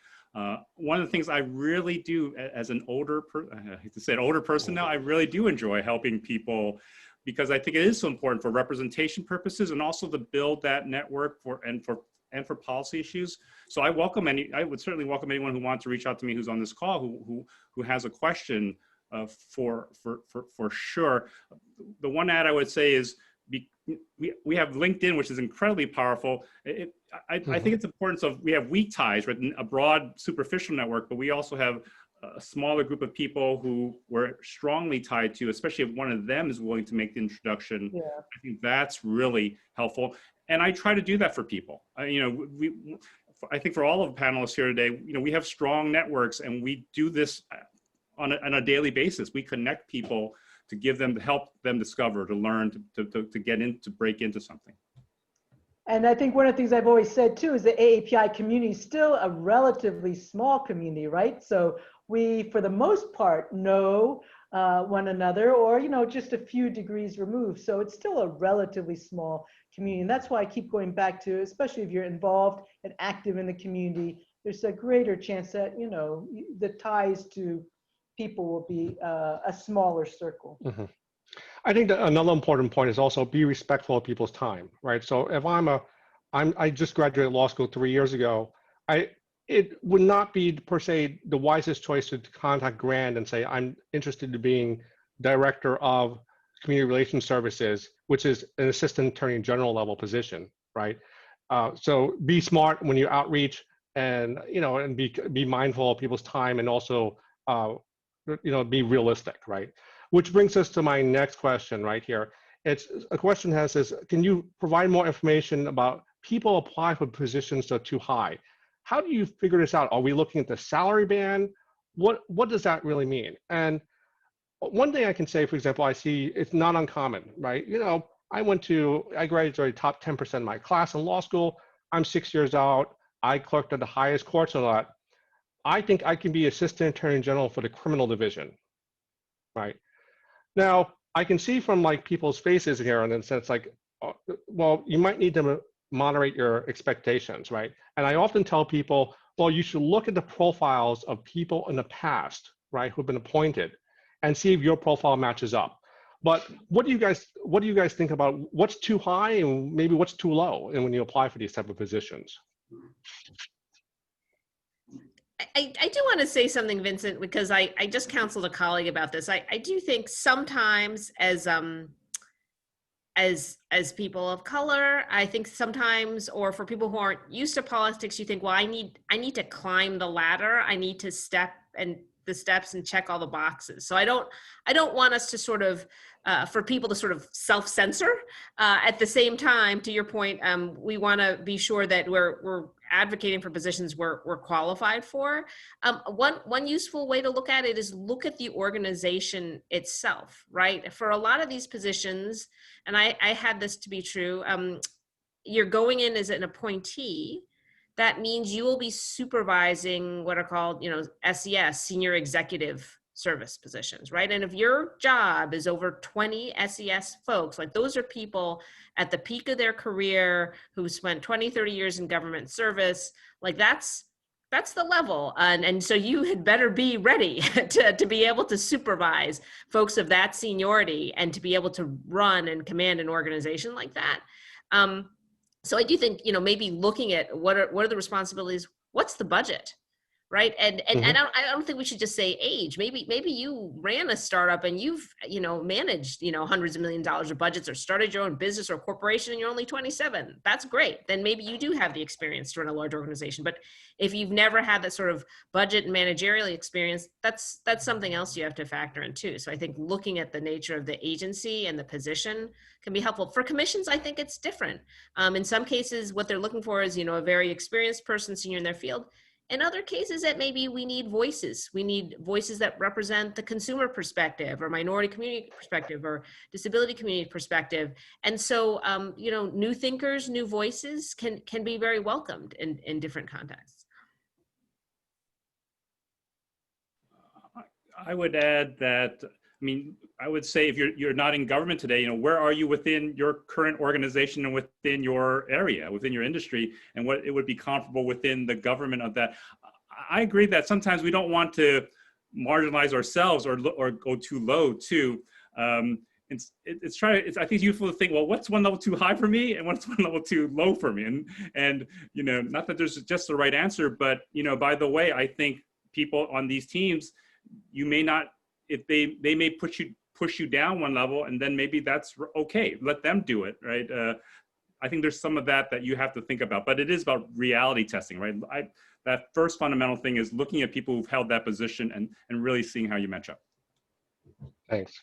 One of the things I really do as an I hate to say it, older person now, I really do enjoy helping people, because I think it is so important for representation purposes, and also to build that network for policy issues. So I would certainly welcome anyone who wants to reach out to me who's on this call who has a question for sure. The one ad I would say is, we have LinkedIn, which is incredibly powerful. I think it's important. So we have weak ties, right? A broad superficial network, but we also have a smaller group of people who we're strongly tied to, especially if one of them is willing to make the introduction. Yeah. I think that's really helpful. And I try to do that for people. I think for all of the panelists here today, we have strong networks, and we do this on a daily basis. We connect people to help them discover, to learn, to break into something. And I think one of the things I've always said too is the AAPI community is still a relatively small community, right? So we, for the most part, know one another, or just a few degrees removed. So it's still a relatively small community, and that's why I keep going back to, especially if you're involved and active in the community, there's a greater chance that the ties to people will be a smaller circle. Mm-hmm. I think that another important point is also be respectful of people's time, right? So if I just graduated law school 3 years ago, it would not be per se the wisest choice to contact Grant and say, I'm interested in being director of community relations services, which is an assistant attorney general level position, right? So be smart when you outreach, and and be mindful of people's time, and also be realistic, right? Which brings us to my next question right here. It's a question that says, can you provide more information about people apply for positions that are too high? How do you figure this out? Are we looking at the salary band? What does that really mean? And one thing I can say, for example, I see it's not uncommon, right? I graduated top 10% of my class in law school. I'm 6 years out. I clerked at the highest courts and all that. I think I can be assistant attorney general for the criminal division, right? Now, I can see from like people's faces here in a sense like, well, you might need to moderate your expectations, right? And I often tell people, well, you should look at the profiles of people in the past, right, who've been appointed and see if your profile matches up. But what do you guys think about what's too high and maybe what's too low and when you apply for these type of positions? I do want to say something, Vincent, because I just counseled a colleague about this. I do think sometimes as people of color, I think sometimes, or for people who aren't used to politics, you think, well, I need to climb the ladder. I need to step and the steps and check all the boxes. So I don't want us to sort of, for people to sort of self-censor. At the same time, to your point, we want to be sure that we're advocating for positions we're qualified for. One useful way to look at it is look at the organization itself, right? For a lot of these positions, and I had this to be true, you're going in as an appointee. That means you will be supervising what are called, SES, senior executive service positions, right? And if your job is over 20 SES folks, like those are people at the peak of their career who spent 20, 30 years in government service, like that's the level. And so you had better be ready to be able to supervise folks of that seniority and to be able to run and command an organization like that. So I do think, maybe looking at what are the responsibilities, what's the budget, right? And I don't think we should just say age. Maybe you ran a startup and you've, managed, hundreds of millions of dollars of budgets, or started your own business or corporation and you're only 27. That's great. Then maybe you do have the experience to run a large organization. But if you've never had that sort of budget and managerial experience, that's something else you have to factor in too. So I think looking at the nature of the agency and the position can be helpful. For commissions, I think it's different. In some cases, what they're looking for is, a very experienced person, senior in their field. In other cases, that maybe we need voices. We need voices that represent the consumer perspective or minority community perspective or disability community perspective. And so, new thinkers, new voices can be very welcomed in different contexts. I would add that, I would say if you're not in government today, where are you within your current organization and within your area, within your industry, and what it would be comparable within the government of that. I agree that sometimes we don't want to marginalize ourselves or go too low too. I think it's useful to think, well, what's one level too high for me and what's one level too low for me? And not that there's just the right answer, but by the way, I think people on these teams, you may not, if they may push you down one level, and then maybe that's okay. Let them do it, right? I think there's some of that you have to think about, but it is about reality testing, right? That first fundamental thing is looking at people who've held that position and really seeing how you match up. Thanks.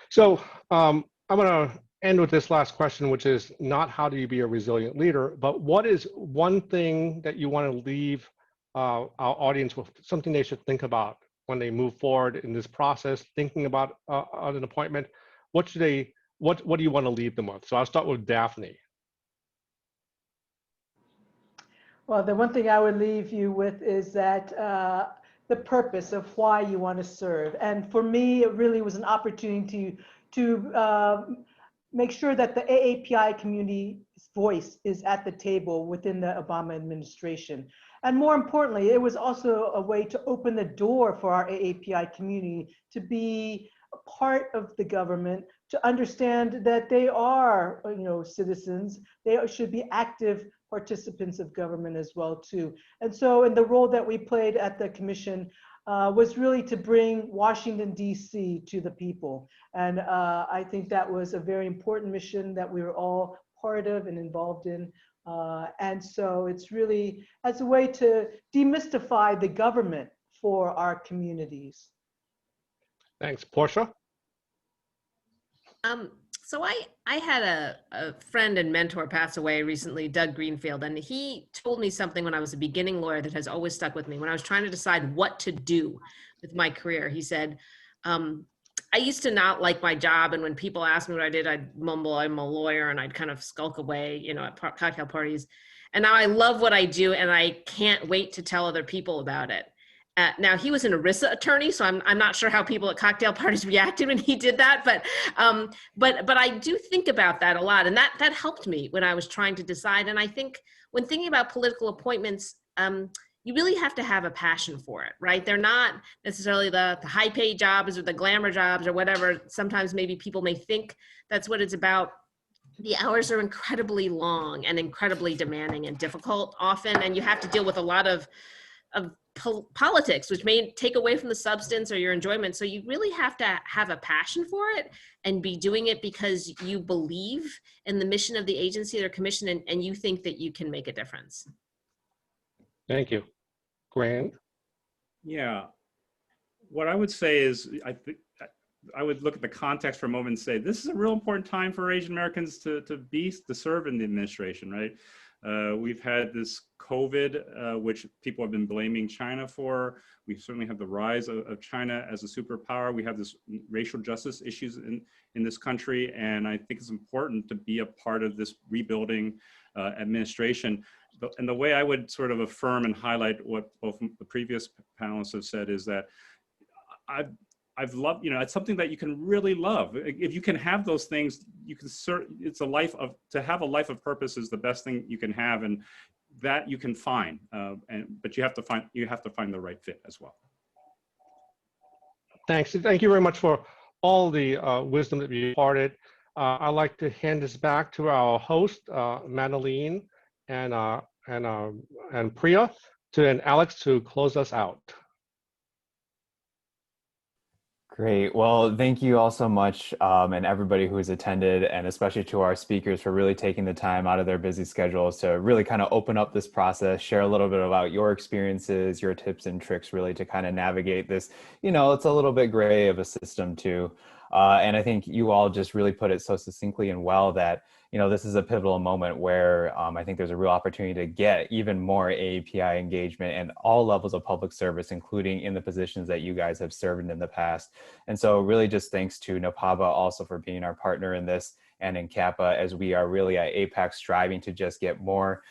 So I'm going to end with this last question, which is not how do you be a resilient leader, but what is one thing that you want to leave our audience with, something they should think about when they move forward in this process, thinking about an appointment? What do you want to leave them with? So I'll start with Daphne. Well, the one thing I would leave you with is that the purpose of why you want to serve. And for me, it really was an opportunity to make sure that the AAPI community's voice is at the table within the Obama administration. And more importantly, it was also a way to open the door for our AAPI community to be a part of the government, to understand that they are, citizens. They should be active participants of government as well too. And so, in the role that we played at the commission was really to bring Washington, D.C. to the people. And I think that was a very important mission that we were all part of and involved in. And so it's really as a way to demystify the government for our communities. Thanks. Portia? So I had a friend and mentor pass away recently, Doug Greenfield, and he told me something when I was a beginning lawyer that has always stuck with me. When I was trying to decide what to do with my career, he said, I used to not like my job. And when people asked me what I did, I'd mumble, I'm a lawyer, and I'd kind of skulk away, you know, at cocktail parties. And now I love what I do, and I can't wait to tell other people about it. Now he was an ERISA attorney, so I'm not sure how people at cocktail parties reacted when he did that, but I do think about that a lot, and that helped me when I was trying to decide. And I think when thinking about political appointments, you really have to have a passion for it, right? They're not necessarily the high paid jobs or the glamour jobs or whatever. Sometimes maybe people may think that's what it's about. The hours are incredibly long and incredibly demanding and difficult often, and you have to deal with a lot of politics, which may take away from the substance or your enjoyment. So you really have to have a passion for it and be doing it because you believe in the mission of the agency or commission, and you think that you can make a difference. Thank you. Grant? Yeah, what I would say is, I would look at the context for a moment and say, this is a real important time for Asian Americans to serve in the administration, right? We've had this COVID, which people have been blaming China for. We certainly have the rise of China as a superpower. We have this racial justice issues in this country. And I think it's important to be a part of this rebuilding administration. And the way I would sort of affirm and highlight what both the previous panelists have said is that I've loved, you know, it's something that you can really love. If you can have those things, you can it's a life of, to have a life of purpose is the best thing you can have, and that you can find. But you have to find the right fit as well. Thanks. Thank you very much for all the wisdom that you imparted. I'd like to hand this back to our host, Madeline and Priya, and Alex to close us out. Great. Well, thank you all so much, and everybody who has attended, and especially to our speakers for really taking the time out of their busy schedules to really kind of open up this process, share a little bit about your experiences, your tips and tricks, really to kind of navigate this, you know, it's a little bit gray of a system too. And I think you all just really put it so succinctly and well that, you know, this is a pivotal moment where I think there's a real opportunity to get even more AAPI engagement and all levels of public service, including in the positions that you guys have served in the past. And so really just thanks to NAPABA also for being our partner in this, and in CAPA, as we are really at APAICS striving to just get more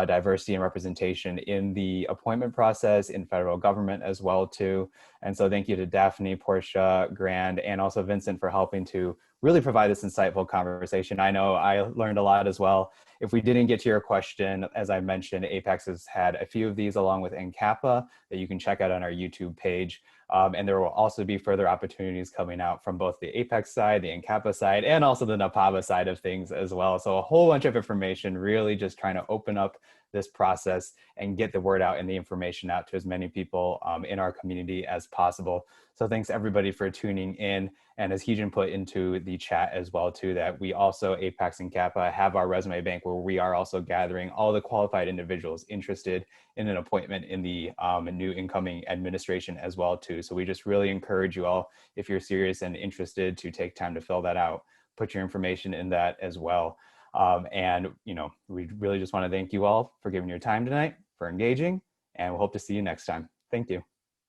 diversity and representation in the appointment process in federal government as well too. And so thank you to Daphne, Portia, Grand, and also Vincent for helping to really provide this insightful conversation. I know I learned a lot as well. If we didn't get to your question, as I mentioned, APAICS has had a few of these along with NCAPA that you can check out on our YouTube page. And there will also be further opportunities coming out from both the APAICS side, the NCAPA side, and also the NAPABA side of things as well. So a whole bunch of information, really just trying to open up this process and get the word out and the information out to as many people in our community as possible. So thanks everybody for tuning in, and as Heejin put into the chat as well too, that we also, APAICS and CAPA, have our resume bank where we are also gathering all the qualified individuals interested in an appointment in the new incoming administration as well too. So we just really encourage you all, if you're serious and interested, to take time to fill that out, put your information in that as well. And, you know, we really just want to thank you all for giving your time tonight, for engaging, and we'll hope to see you next time. Thank you.